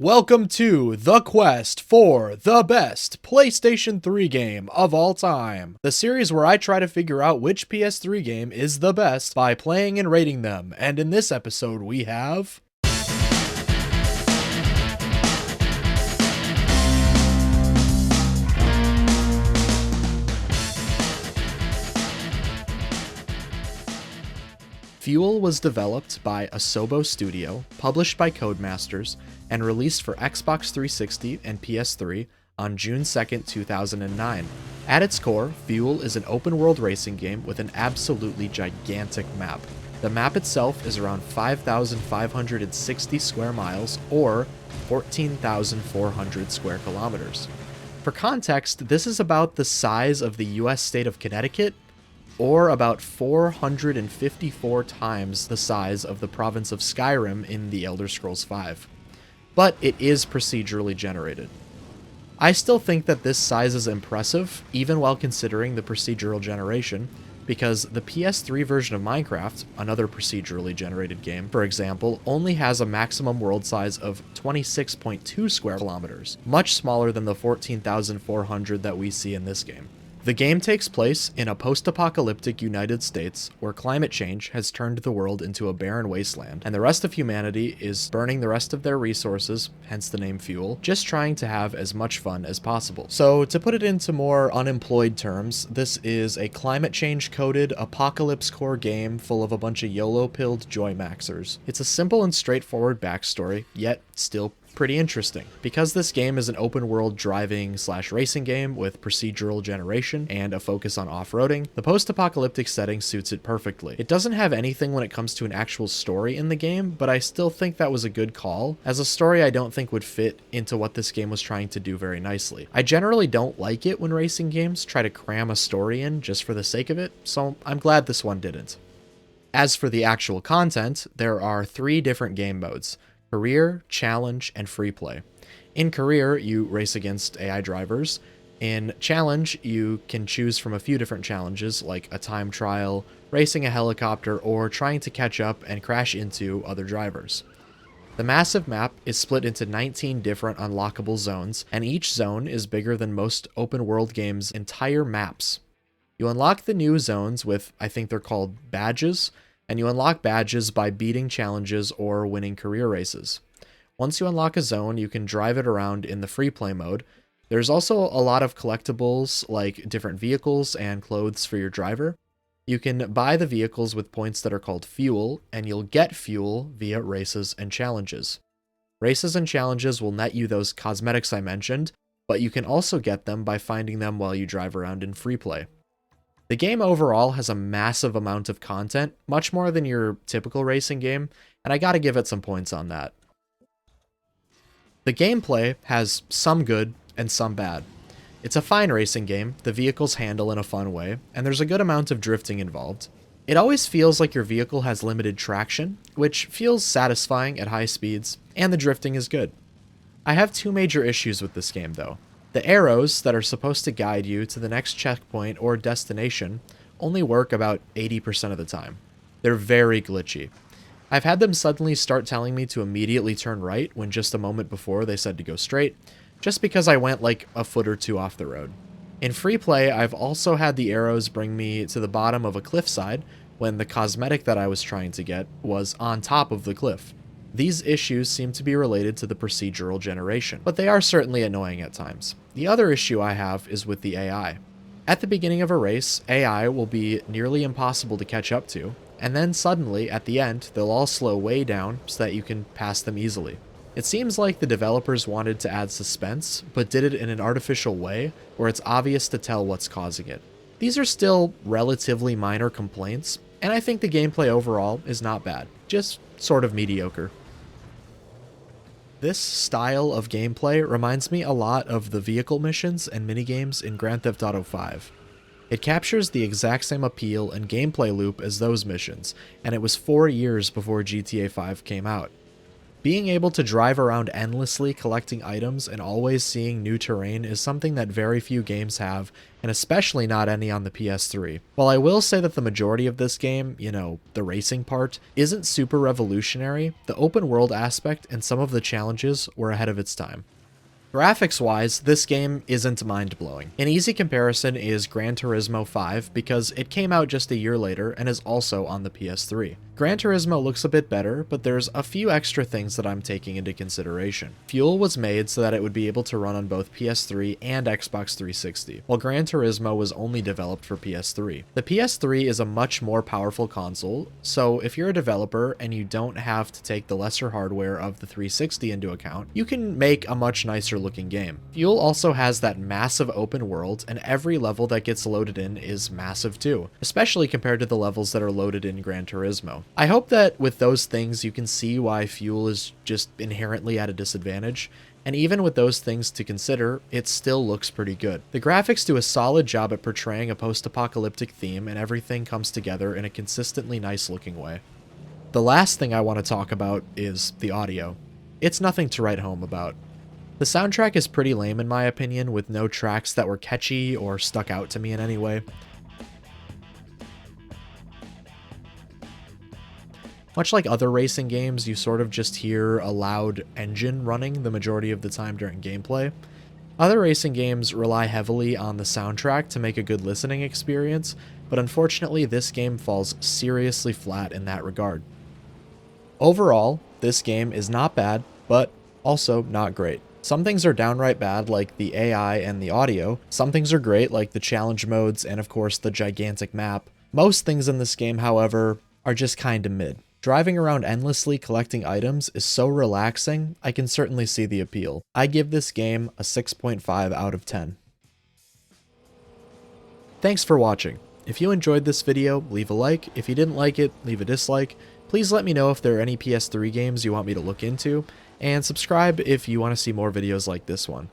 Welcome to the quest for the best PlayStation 3 game of all time. The series where I try to figure out which PS3 game is the best by playing and rating them. And in this episode we have... Fuel was developed by Asobo Studio, published by Codemasters, and released for Xbox 360 and PS3 on June 2, 2009. At its core, Fuel is an open-world racing game with an absolutely gigantic map. The map itself is around 5,560 square miles, or 14,400 square kilometers. For context, this is about the size of the US state of Connecticut, or about 454 times the size of the province of Skyrim in The Elder Scrolls V. But it is procedurally generated. I still think that this size is impressive, even while considering the procedural generation, because the PS3 version of Minecraft, another procedurally generated game, for example, only has a maximum world size of 26.2 square kilometers, much smaller than the 14,400 that we see in this game. The game takes place in a post-apocalyptic United States where climate change has turned the world into a barren wasteland, and the rest of humanity is burning the rest of their resources, hence the name Fuel, just trying to have as much fun as possible. So to put it into more unemployed terms, this is a climate change-coded apocalypse core game full of a bunch of YOLO-pilled joy maxers. It's a simple and straightforward backstory, yet still pretty interesting. Because this game is an open world driving / racing game with procedural generation and a focus on off-roading, the post-apocalyptic setting suits it perfectly. It doesn't have anything when it comes to an actual story in the game, but I still think that was a good call, as a story I don't think would fit into what this game was trying to do very nicely. I generally don't like it when racing games try to cram a story in just for the sake of it, so I'm glad this one didn't. As for the actual content, there are 3 different game modes: Career, Challenge, and Free Play. In Career, you race against AI drivers. In Challenge, you can choose from a few different challenges, like a time trial, racing a helicopter, or trying to catch up and crash into other drivers. The massive map is split into 19 different unlockable zones, and each zone is bigger than most open-world games' entire maps. You unlock the new zones with, I think they're called badges, and you unlock badges by beating challenges or winning career races. Once you unlock a zone, you can drive it around in the free play mode. There's also a lot of collectibles like different vehicles and clothes for your driver. You can buy the vehicles with points that are called fuel, and you'll get fuel via races and challenges. Races and challenges will net you those cosmetics I mentioned, but you can also get them by finding them while you drive around in free play. The game overall has a massive amount of content, much more than your typical racing game, and I gotta give it some points on that. The gameplay has some good and some bad. It's a fine racing game, the vehicles handle in a fun way, and there's a good amount of drifting involved. It always feels like your vehicle has limited traction, which feels satisfying at high speeds, and the drifting is good. I have 2 major issues with this game though. The arrows that are supposed to guide you to the next checkpoint or destination only work about 80% of the time. They're very glitchy. I've had them suddenly start telling me to immediately turn right when just a moment before they said to go straight, just because I went like a foot or 2 off the road. In free play, I've also had the arrows bring me to the bottom of a cliffside when the cosmetic that I was trying to get was on top of the cliff. These issues seem to be related to the procedural generation, but they are certainly annoying at times. The other issue I have is with the AI. At the beginning of a race, AI will be nearly impossible to catch up to, and then suddenly, at the end, they'll all slow way down so that you can pass them easily. It seems like the developers wanted to add suspense, but did it in an artificial way where it's obvious to tell what's causing it. These are still relatively minor complaints, and I think the gameplay overall is not bad, just sort of mediocre. This style of gameplay reminds me a lot of the vehicle missions and minigames in Grand Theft Auto V. It captures the exact same appeal and gameplay loop as those missions, and it was 4 years before GTA V came out. Being able to drive around endlessly collecting items and always seeing new terrain is something that very few games have, and especially not any on the PS3. While I will say that the majority of this game, the racing part, isn't super revolutionary, the open world aspect and some of the challenges were ahead of its time. Graphics-wise, this game isn't mind-blowing. An easy comparison is Gran Turismo 5 because it came out just a year later and is also on the PS3. Gran Turismo looks a bit better, but there's a few extra things that I'm taking into consideration. Fuel was made so that it would be able to run on both PS3 and Xbox 360, while Gran Turismo was only developed for PS3. The PS3 is a much more powerful console, so if you're a developer and you don't have to take the lesser hardware of the 360 into account, you can make a much nicer looking game. Fuel also has that massive open world, and every level that gets loaded in is massive too, especially compared to the levels that are loaded in Gran Turismo. I hope that with those things you can see why Fuel is just inherently at a disadvantage, and even with those things to consider, it still looks pretty good. The graphics do a solid job at portraying a post-apocalyptic theme, and everything comes together in a consistently nice looking way. The last thing I want to talk about is the audio. It's nothing to write home about. The soundtrack is pretty lame in my opinion, with no tracks that were catchy or stuck out to me in any way. Much like other racing games, you sort of just hear a loud engine running the majority of the time during gameplay. Other racing games rely heavily on the soundtrack to make a good listening experience, but unfortunately this game falls seriously flat in that regard. Overall, this game is not bad, but also not great. Some things are downright bad, like the AI and the audio. Some things are great, like the challenge modes and of course the gigantic map. Most things in this game, however, are just kinda mid. Driving around endlessly collecting items is so relaxing, I can certainly see the appeal. I give this game a 6.5 out of 10. Thanks for watching. If you enjoyed this video, leave a like. If you didn't like it, leave a dislike. Please let me know if there are any PS3 games you want me to look into, and subscribe if you want to see more videos like this one.